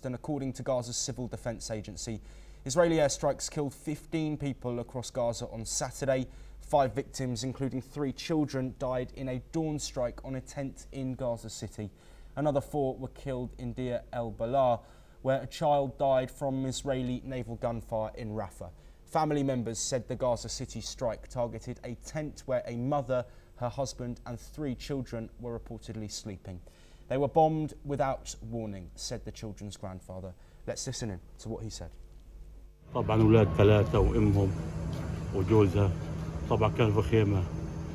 And according to Gaza's civil defense agency, Israeli airstrikes killed 15 people across Gaza on Saturday. 5 victims, including 3 children, died in a dawn strike on a tent in Gaza City. Another 4 were killed in Deir al-Balah, where a child died from Israeli naval gunfire in Rafah. Family members said the Gaza City strike targeted a tent where a mother, her husband and 3 children were reportedly sleeping. They were bombed without warning, said the children's grandfather. Let's listen in to what he said. طبعا أولاد 3 وأمهم وجوزها طبعا كانوا في خيمة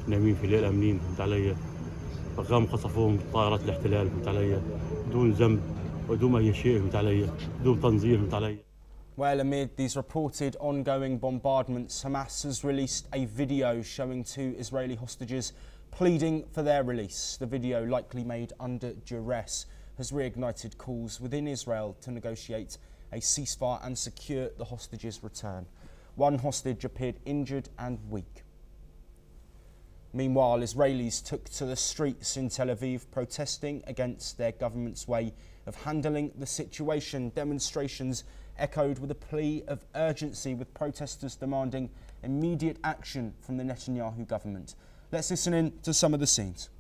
نايمين في الليل أمنين فهمت علي فقاموا خطفوهم طائرات الاحتلال فهمت علي بدون ذنب ودون أي شيء فهمت علي بدون تنظير فهمت علي. Well, amid these reported ongoing bombardments, Hamas has released a video showing 2 Israeli hostages pleading for their release. The video, likely made under duress, has reignited calls within Israel to negotiate a ceasefire and secure the hostages' return. 1 hostage appeared injured and weak. Meanwhile, Israelis took to the streets in Tel Aviv protesting against their government's way of handling the situation. Demonstrations echoed with a plea of urgency, with protesters demanding immediate action from the Netanyahu government. Let's listen in to some of the scenes.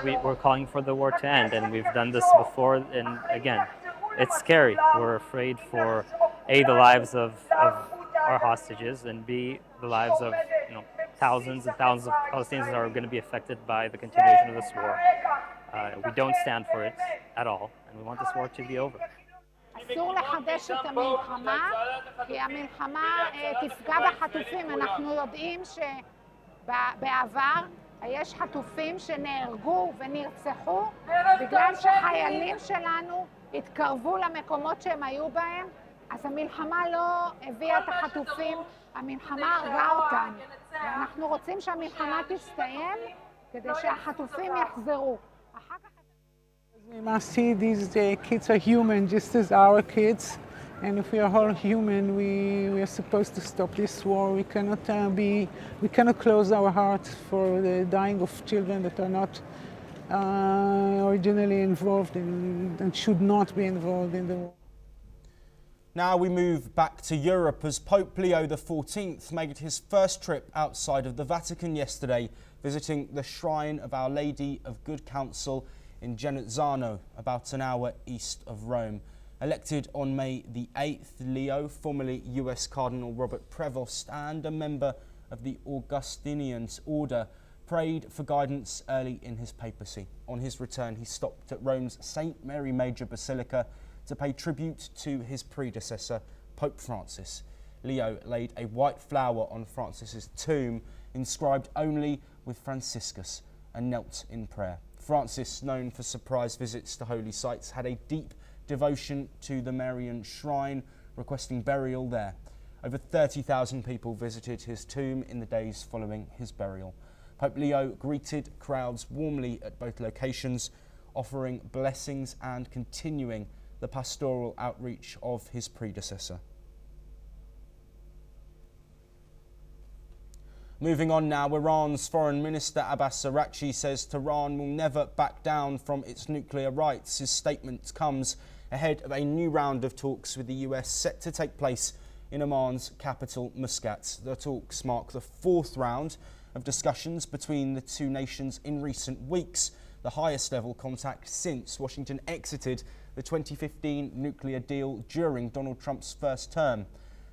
We're calling for the war to end, and we've done this before, and again, it's scary. We're afraid for A, the lives of our hostages, and B, the lives of thousands and thousands of Palestinians that are going to be affected by the continuation of this war. We don't stand for it at all, and we want this war to be over. אסור לחדש את המלחמה, כי המלחמה תפגע בחטופים. אנחנו יודעים שבעבר יש חטופים שנהרגו ונרצחו בגלל שחיילים שלנו התקרבו למקומות שהם היו בהם. אז המלחמה לא הביאה את החטופים, המלחמה הרגה אותם. ואנחנו רוצים שהמלחמה תסתיים כדי שהחטופים יחזרו. We must see these kids are human, just as our kids. And if we are all human, we are supposed to stop this war. We cannot close our hearts for the dying of children that are not originally involved and should not be involved in the war. Now we move back to Europe as Pope Leo XIV made his first trip outside of the Vatican yesterday, visiting the shrine of Our Lady of Good Counsel in Genazzano, about an hour east of Rome. Elected on May the 8th, Leo, formerly US Cardinal Robert Prevost and a member of the Augustinians order, prayed for guidance early in his papacy. On his return, he stopped at Rome's St. Mary Major Basilica to pay tribute to his predecessor, Pope Francis. Leo laid a white flower on Francis's tomb, inscribed only with Franciscus, and knelt in prayer. Francis, known for surprise visits to holy sites, had a deep devotion to the Marian shrine, requesting burial there. Over 30,000 people visited his tomb in the days following his burial. Pope Leo greeted crowds warmly at both locations, offering blessings and continuing the pastoral outreach of his predecessor. Moving on now, Iran's Foreign Minister Abbas Araghchi says Tehran will never back down from its nuclear rights. His statement comes ahead of a new round of talks with the US set to take place in Oman's capital, Muscat. The talks mark the 4th round of discussions between the 2 nations in recent weeks, the highest level contact since Washington exited the 2015 nuclear deal during Donald Trump's first term.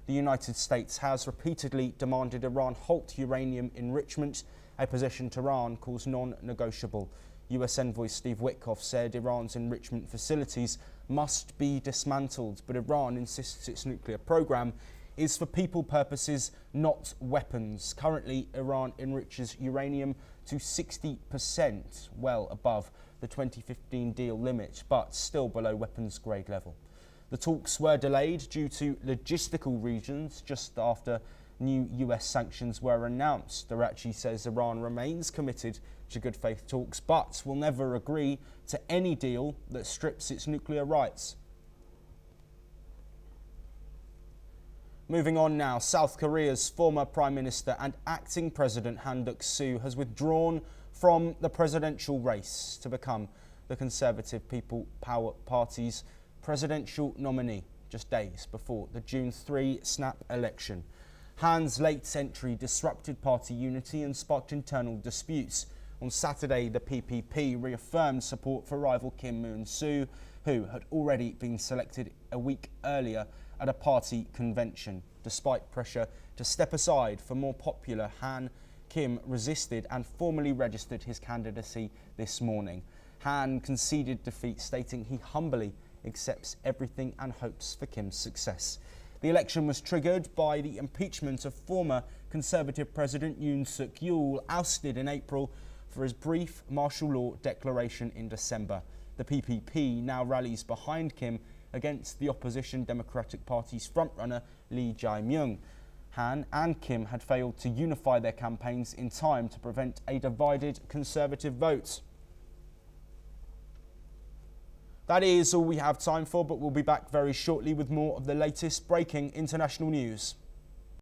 The United States has repeatedly demanded Iran halt uranium enrichment, a position Tehran calls non-negotiable. US Envoy Steve Witkoff said Iran's enrichment facilities must be dismantled, but Iran insists its nuclear program is for people purposes, not weapons. Currently, Iran enriches uranium to 60%, well above the 2015 deal limit, but still below weapons grade level. The talks were delayed due to logistical reasons just after new US sanctions were announced. Araghchi says Iran remains committed to good faith talks, but will never agree to any deal that strips its nuclear rights. Moving on now, South Korea's former Prime Minister and acting President Han Duck-soo has withdrawn from the presidential race to become the Conservative People Power Party's presidential nominee, just days before the June 3 snap election. Han's late entry disrupted party unity and sparked internal disputes. On Saturday, the PPP reaffirmed support for rival Kim Moon-soo, who had already been selected a week earlier at a party convention. Despite pressure to step aside for more popular Han, Kim resisted and formally registered his candidacy this morning. Han conceded defeat, stating he humbly accepts everything and hopes for Kim's success. The election was triggered by the impeachment of former Conservative President Yoon Suk-yeol, ousted in April for his brief martial law declaration in December. The PPP now rallies behind Kim against the opposition Democratic Party's frontrunner Lee Jae-myung. Han and Kim had failed to unify their campaigns in time to prevent a divided Conservative vote. That is all we have time for, but we'll be back very shortly with more of the latest breaking international news.